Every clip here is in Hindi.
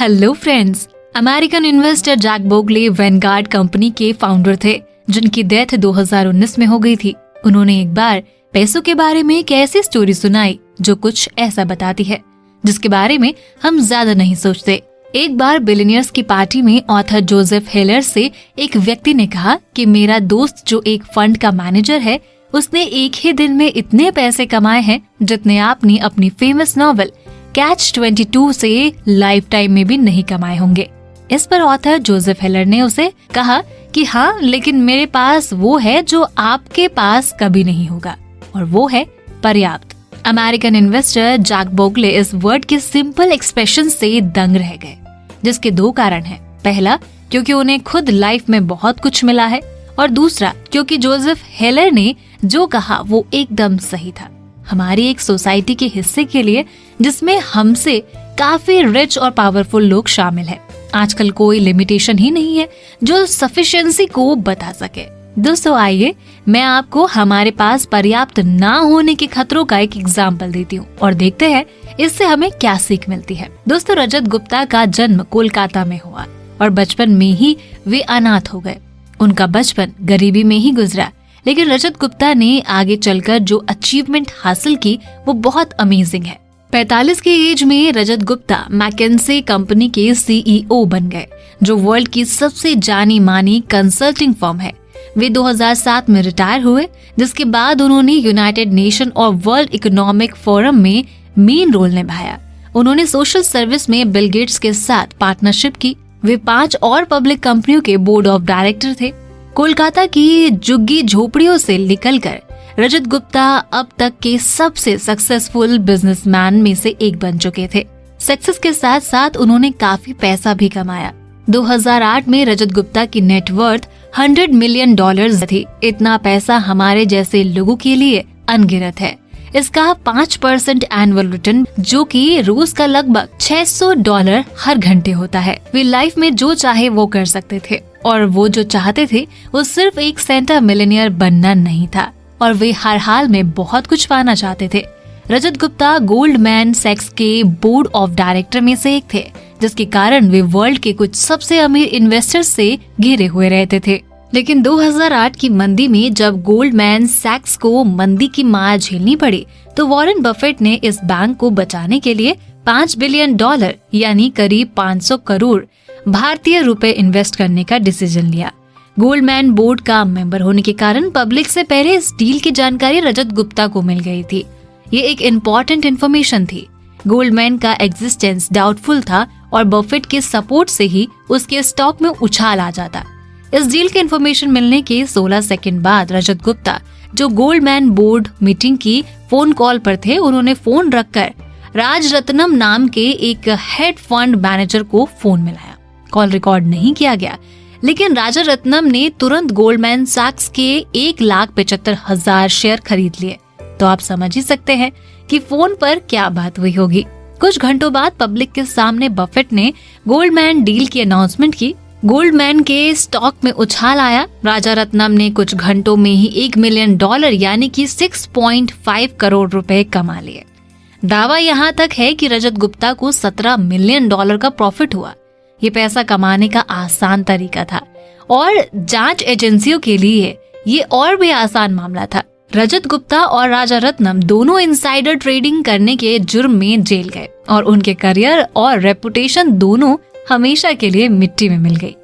Hello friends, American investor Jack Bogle Vanguard company के फाउंडर थे, जिनकी डेथ 2019 में हो गई थी। उन्होंने एक बार पैसों के बारे में एक ऐसी स्टोरी सुनाई जो कुछ ऐसा बताती है, जिसके बारे में हम ज्यादा नहीं सोचते। एक बार बिलियनियर्स की पार्टी में ऑथर जोसेफ हेलर से एक व्यक्ति ने कहा कि मेरा दोस्त जो एक फंड का मैनेजर है, उसने एक ही दिन में इतने पैसे कमाए हैं जितने आपने अपनी फेमस नॉवेल कैच 22 से लाइफ टाइम में भी नहीं कमाए होंगे। इस पर ऑथर जोसेफ हेलर ने उसे कहा कि हाँ, लेकिन मेरे पास वो है जो आपके पास कभी नहीं होगा, और वो है पर्याप्त। अमेरिकन इन्वेस्टर जैक बोगले इस वर्ड के सिंपल एक्सप्रेशन से दंग रह गए, जिसके दो कारण हैं। पहला, क्योंकि उन्हें खुद लाइफ में बहुत कुछ मिला है, और दूसरा क्योंकि जोसेफ हेलर ने जो कहा वो एकदम सही था। हमारी एक सोसाइटी के हिस्से के लिए जिसमें हमसे काफी रिच और पावरफुल लोग शामिल हैं, आजकल कोई लिमिटेशन ही नहीं है जो सफिशिएंसी को बता सके। दोस्तों, आइए मैं आपको हमारे पास पर्याप्त ना होने के खतरों का एक एग्जाम्पल देती हूँ और देखते हैं इससे हमें क्या सीख मिलती है। दोस्तों, रजत गुप्ता का जन्म कोलकाता में हुआ और बचपन में ही वे अनाथ हो गए। उनका बचपन गरीबी में ही गुजरा, लेकिन रजत गुप्ता ने आगे चलकर जो अचीवमेंट हासिल की वो बहुत अमेजिंग है। 45 की एज में रजत गुप्ता मैकेंसे कंपनी के CEO बन गए, जो वर्ल्ड की सबसे जानी मानी कंसल्टिंग फर्म है। वे 2007 में रिटायर हुए, जिसके बाद उन्होंने यूनाइटेड नेशन और वर्ल्ड इकोनॉमिक फोरम में मेन रोल निभाया। उन्होंने सोशल सर्विस में बिल गेट्स के साथ पार्टनरशिप की। वे 5 और पब्लिक कंपनियों के बोर्ड ऑफ डायरेक्टर थे। कोलकाता की झुग्गी झोपड़ियों से निकलकर रजत गुप्ता अब तक के सबसे सक्सेसफुल बिजनेसमैन में से एक बन चुके थे। सक्सेस के साथ साथ उन्होंने काफी पैसा भी कमाया। 2008 में रजत गुप्ता की नेटवर्थ $100 मिलियन थी। इतना पैसा हमारे जैसे लोगों के लिए अनगिनत है। इसका 5% एनुअल रिटर्न, जो कि रोज का लगभग $600 हर घंटे होता है। वे लाइफ में जो चाहे वो कर सकते थे, और वो जो चाहते थे वो सिर्फ एक सेंटर मिलियनियर बनना नहीं था, और वे हर हाल में बहुत कुछ पाना चाहते थे। रजत गुप्ता गोल्डमैन सैक्स के बोर्ड ऑफ डायरेक्टर में से एक थे, जिसके कारण वे वर्ल्ड के कुछ सबसे अमीर इन्वेस्टर्स से घिरे हुए रहते थे। लेकिन 2008 की मंदी में जब गोल्डमैन सैक्स को मंदी की मार झेलनी पड़ी, तो वॉरेन बफेट ने इस बैंक को बचाने के लिए $5 बिलियन यानी करीब 500 करोड़ भारतीय रुपए इन्वेस्ट करने का डिसीजन लिया। गोल्डमैन बोर्ड का मेंबर होने के कारण पब्लिक से पहले इस डील की जानकारी रजत गुप्ता को मिल गई थी। ये एक इम्पोर्टेंट इन्फॉर्मेशन थी। गोल्डमैन का एग्जिस्टेंस डाउटफुल था और बफेट के सपोर्ट से ही उसके स्टॉक में उछाल आ जाता। इस डील के इन्फॉर्मेशन मिलने के 16 सेकंड बाद रजत गुप्ता, जो गोल्डमैन बोर्ड मीटिंग की फोन कॉल पर थे, उन्होंने फोन रखकर राजरत्नम नाम के एक हेड फंड मैनेजर को फोन मिलाया। कॉल रिकॉर्ड नहीं किया गया, लेकिन राजरत्नम ने तुरंत गोल्डमैन सैक्स के 1,75,000 शेयर खरीद लिए। तो आप समझ ही सकते हैं कि फोन पर क्या बात हुई होगी। कुछ घंटों बाद पब्लिक के सामने बफेट ने गोल्डमैन डील की अनाउंसमेंट की। गोल्डमैन के स्टॉक में उछाल आया। राजारत्नम ने कुछ घंटों में ही $1 मिलियन यानी कि 6.5 करोड़ रुपए कमा लिए। दावा यहाँ तक है कि रजत गुप्ता को $17 मिलियन का प्रॉफिट हुआ। ये पैसा कमाने का आसान तरीका था, और जांच एजेंसियों के लिए ये और भी आसान मामला था। रजत गुप्ता और राजारत्नम दोनों इनसाइडर ट्रेडिंग करने के जुर्म में जेल गए, और उनके करियर और रेपुटेशन दोनों हमेशा के लिए मिट्टी में मिल गई।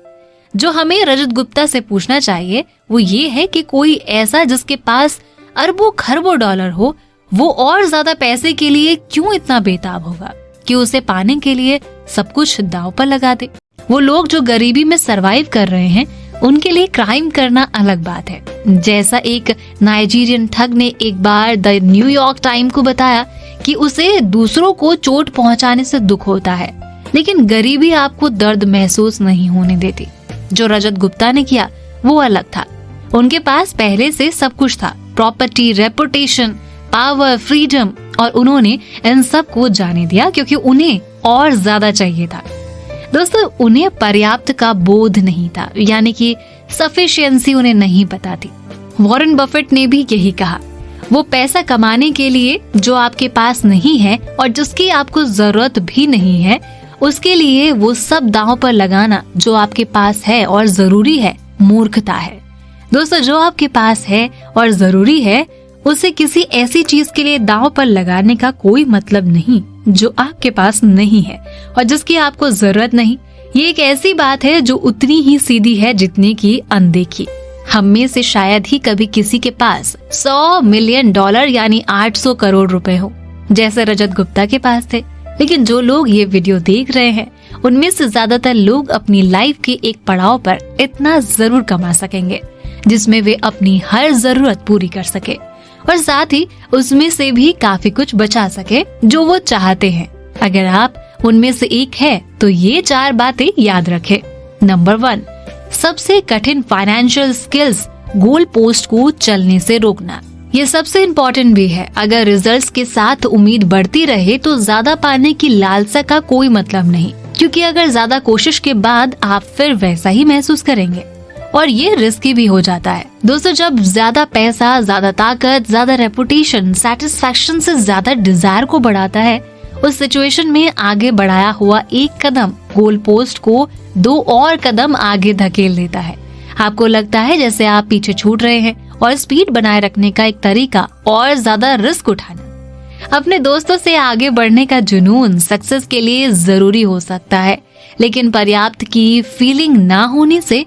जो हमें रजत गुप्ता से पूछना चाहिए वो ये है कि कोई ऐसा जिसके पास अरबों खरबों डॉलर हो, वो और ज्यादा पैसे के लिए क्यों इतना बेताब होगा कि उसे पाने के लिए सब कुछ दांव पर लगा दे। वो लोग जो गरीबी में सरवाइव कर रहे हैं, उनके लिए क्राइम करना अलग बात है। जैसा एक नाइजीरियन ठग ने एक बार द न्यूयॉर्क टाइम को बताया कि उसे दूसरों को चोट पहुंचाने से दुख होता है, लेकिन गरीबी आपको दर्द महसूस नहीं होने देती। जो रजत गुप्ता ने किया वो अलग था। उनके पास पहले से सब कुछ था, प्रॉपर्टी, रेपुटेशन, पावर, फ्रीडम, और उन्होंने इन सब को जाने दिया क्योंकि उन्हें और ज्यादा चाहिए था। दोस्तों, उन्हें पर्याप्त का बोध नहीं था, यानी कि सफिशिएंसी उन्हें नहीं पता थी। वॉरेन बफेट ने भी यही कहा। वो पैसा कमाने के लिए जो आपके पास नहीं है और जिसकी आपको जरूरत भी नहीं है, उसके लिए वो सब दांव पर लगाना जो आपके पास है और जरूरी है मूर्खता है। दोस्तों, जो आपके पास है और जरूरी है उसे किसी ऐसी चीज के लिए दांव पर लगाने का कोई मतलब नहीं जो आपके पास नहीं है और जिसकी आपको जरूरत नहीं। ये एक ऐसी बात है जो उतनी ही सीधी है जितनी की अनदेखी। हम में से शायद ही कभी किसी के पास $100 मिलियन यानी 800 करोड़ रुपए हो, जैसे रजत गुप्ता के पास थे। लेकिन जो लोग ये वीडियो देख रहे हैं उनमें से ज्यादातर लोग अपनी लाइफ के एक पड़ाव पर इतना जरूर कमा सकेंगे जिसमें वे अपनी हर जरूरत पूरी कर सके और साथ ही उसमें से भी काफी कुछ बचा सके जो वो चाहते हैं। अगर आप उनमें से एक है तो ये 4 बातें याद रखें। नंबर 1, सबसे कठिन फाइनेंशियल स्किल्स गोल पोस्ट को चलने से रोकना। ये सबसे इम्पोर्टेंट भी है। अगर रिजल्ट्स के साथ उम्मीद बढ़ती रहे तो ज्यादा पाने की लालसा का कोई मतलब नहीं, क्योंकि अगर ज्यादा कोशिश के बाद आप फिर वैसा ही महसूस करेंगे और ये रिस्की भी हो जाता है। दोस्तों, जब ज्यादा पैसा, ज्यादा ताकत, ज्यादा रेपुटेशन सेटिस्फैक्शन से ज्यादा डिजायर को बढ़ाता है, उस सिचुएशन में आगे बढ़ाया हुआ एक कदम गोल पोस्ट को 2 और कदम आगे धकेल देता है। आपको लगता है जैसे आप पीछे छूट रहे हैं और स्पीड बनाए रखने का एक तरीका और ज्यादा रिस्क उठाना। अपने दोस्तों से आगे बढ़ने का जुनून सक्सेस के लिए जरूरी हो सकता है, लेकिन पर्याप्त की फीलिंग ना होने से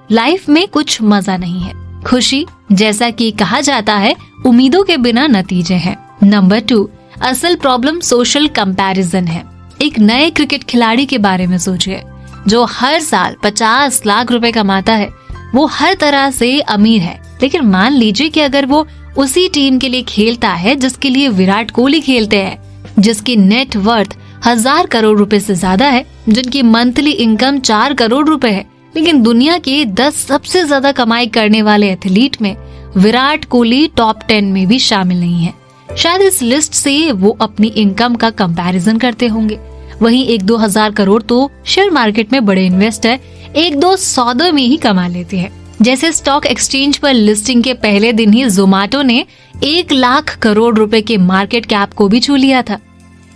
लाइफ में कुछ मजा नहीं है। खुशी, जैसा कि कहा जाता है, उम्मीदों के बिना नतीजे हैं। नंबर 2, असल प्रॉब्लम सोशल कंपैरिजन है। एक नए क्रिकेट खिलाड़ी के बारे में सोचिए जो हर साल 50 लाख रुपए कमाता है। वो हर तरह से अमीर है, लेकिन मान लीजिए कि अगर वो उसी टीम के लिए खेलता है जिसके लिए विराट कोहली खेलते हैं, जिसकी नेट वर्थ 1000 करोड़ रुपए से ज्यादा है, जिनकी मंथली इनकम 4 करोड़ रुपए है, लेकिन दुनिया के 10 सबसे ज्यादा कमाई करने वाले एथलीट में विराट कोहली टॉप 10 में भी शामिल नहीं है। शायद इस लिस्ट से वो अपनी इनकम का कंपैरिजन करते होंगे। वहीं 1-2 हजार करोड़ तो शेयर मार्केट में बड़े इन्वेस्टर 1-2 सौदों में ही कमा लेते हैं। जैसे स्टॉक एक्सचेंज पर लिस्टिंग के पहले दिन ही जोमैटो ने 1 लाख करोड़ रुपए के मार्केट कैप को भी छू लिया था।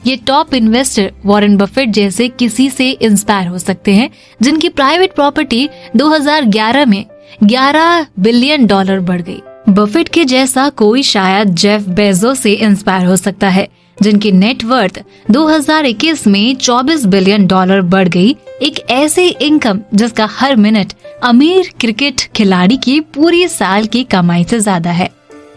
ये टॉप इन्वेस्टर वॉरेन बफेट जैसे किसी से इंस्पायर हो सकते हैं जिनकी प्राइवेट प्रॉपर्टी 2011 में $11 बिलियन बढ़ गई। बफेट के जैसा कोई शायद जेफ बेजो से इंस्पायर हो सकता है जिनकी नेटवर्थ 2021 में $24 बिलियन बढ़ गई। एक ऐसे इनकम जिसका हर मिनट अमीर क्रिकेट खिलाड़ी की पूरी साल की कमाई से ज्यादा है।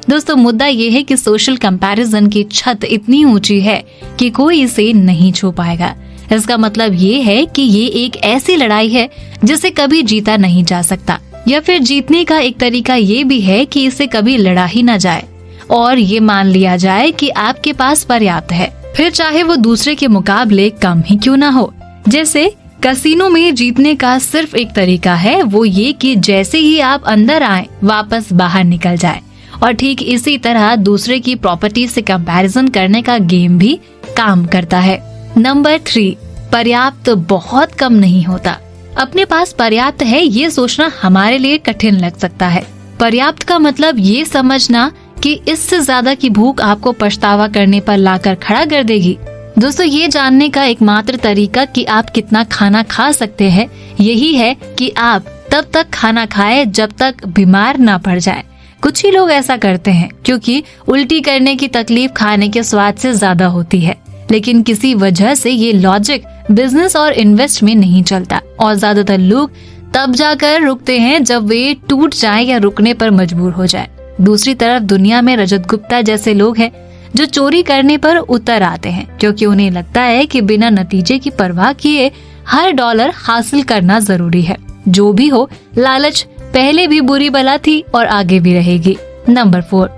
दोस्तों, मुद्दा ये है कि सोशल कंपैरिजन की छत इतनी ऊंची है कि कोई इसे नहीं छू पाएगा। इसका मतलब ये है कि ये एक ऐसी लड़ाई है जिसे कभी जीता नहीं जा सकता, या फिर जीतने का एक तरीका ये भी है कि इसे कभी लड़ा ही न जाए और ये मान लिया जाए कि आपके पास पर्याप्त है, फिर चाहे वो दूसरे के मुकाबले कम ही क्यों ना हो। जैसे कैसीनो में जीतने का सिर्फ एक तरीका है, वो ये कि जैसे ही आप अंदर आए वापस बाहर निकल जाए। और ठीक इसी तरह दूसरे की प्रॉपर्टी से कंपैरिजन करने का गेम भी काम करता है। नंबर 3, पर्याप्त बहुत कम नहीं होता। अपने पास पर्याप्त है ये सोचना हमारे लिए कठिन लग सकता है। पर्याप्त का मतलब ये समझना कि इससे ज्यादा की भूख आपको पछतावा करने पर लाकर खड़ा कर देगी। दोस्तों, ये जानने का एकमात्र तरीका कि आप कितना खाना खा सकते हैं यही है कि आप तब तक खाना खाएं जब तक बीमार ना पड़ जाए। कुछ ही लोग ऐसा करते हैं क्योंकि उल्टी करने की तकलीफ खाने के स्वाद से ज्यादा होती है, लेकिन किसी वजह से ये लॉजिक बिजनेस और इन्वेस्ट में नहीं चलता और ज्यादातर लोग तब जाकर रुकते हैं जब वे टूट जाएं या रुकने पर मजबूर हो जाएं। दूसरी तरफ दुनिया में रजत गुप्ता जैसे लोग हैं जो चोरी करने पर उतर आते हैं क्योंकि उन्हें लगता है कि बिना नतीजे की परवाह किए हर डॉलर हासिल करना जरूरी है। जो भी हो, लालच पहले भी बुरी बला थी और आगे भी रहेगी। नंबर 4,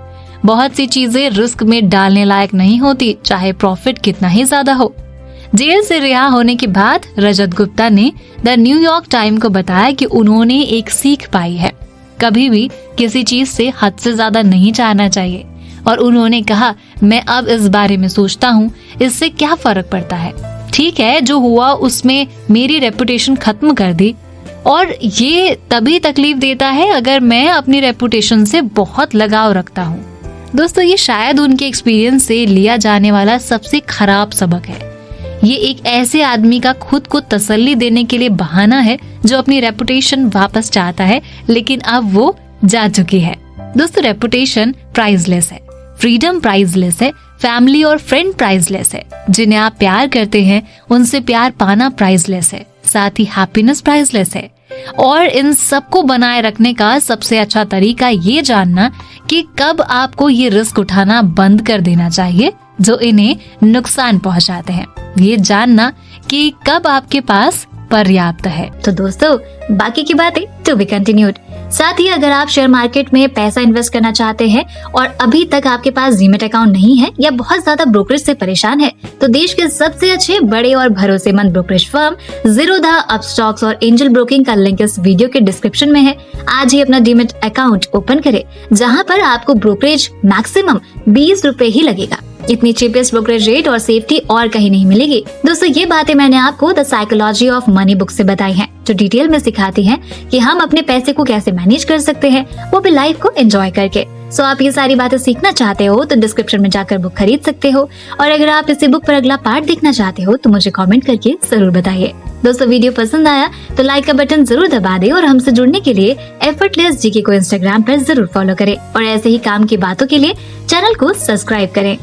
बहुत सी चीजें रिस्क में डालने लायक नहीं होती, चाहे प्रॉफिट कितना ही ज्यादा हो। जेल से रिहा होने के बाद रजत गुप्ता ने द न्यूयॉर्क टाइम को बताया कि उन्होंने एक सीख पाई है, कभी भी किसी चीज से हद से ज्यादा नहीं चाहना चाहिए। और उन्होंने कहा, मैं अब इस बारे में सोचता हूँ इससे क्या फर्क पड़ता है। ठीक है, जो हुआ उसमें मेरी रेपुटेशन खत्म कर दी और ये तभी तकलीफ देता है अगर मैं अपनी रेपुटेशन से बहुत लगाव रखता हूँ। दोस्तों, ये शायद उनके एक्सपीरियंस से लिया जाने वाला सबसे खराब सबक है। ये एक ऐसे आदमी का खुद को तसल्ली देने के लिए बहाना है जो अपनी रेपुटेशन वापस चाहता है, लेकिन अब वो जा चुकी है। दोस्तों, रेपुटेशन प्राइसलेस है, फ्रीडम प्राइसलेस है, फैमिली और फ्रेंड प्राइसलेस है। जिन्हें आप प्यार करते हैं उनसे प्यार पाना प्राइसलेस है, साथ ही हैप्पीनेस प्राइसलेस है। और इन सबको बनाए रखने का सबसे अच्छा तरीका ये जानना कि कब आपको ये रिस्क उठाना बंद कर देना चाहिए जो इन्हें नुकसान पहुंचाते हैं। ये जानना कि कब आपके पास पर्याप्त है। तो दोस्तों, बाकी की बातें टू बी कंटिन्यूड। साथ ही अगर आप शेयर मार्केट में पैसा इन्वेस्ट करना चाहते हैं और अभी तक आपके पास डीमैट अकाउंट नहीं है या बहुत ज्यादा ब्रोकरेज से परेशान है, तो देश के सबसे अच्छे, बड़े और भरोसेमंद ब्रोकरेज फर्म ज़ीरोधा, अपस्टॉक्स और एंजल ब्रोकिंग का लिंक इस वीडियो के डिस्क्रिप्शन में है। आज ही अपना डीमैट अकाउंट ओपन करें, जहां पर आपको ब्रोकरेज मैक्सिमम 20 रुपए ही लगेगा। इतनी चीपेस्ट ब्रोकरेज रेट और सेफ्टी और कहीं नहीं मिलेगी। दोस्तों, ये बातें मैंने आपको the psychology of money book से बताई हैं, जो डिटेल में सिखाती हैं कि हम अपने पैसे को कैसे मैनेज कर सकते हैं, वो भी लाइफ को एंजॉय करके। सो आप ये सारी बातें सीखना चाहते हो तो डिस्क्रिप्शन में जाकर बुक खरीद सकते हो। और अगर आप इसी बुक पर अगला पार्ट देखना चाहते हो तो मुझे कमेंट करके जरूर बताइए। दोस्तों, वीडियो पसंद आया तो लाइक का बटन जरूर दबा दें और हमसे जुड़ने के लिए एफर्टलेस जीके को इंस्टाग्राम पर जरूर फॉलो करें और ऐसे ही काम की बातों के लिए चैनल को सब्सक्राइब करें।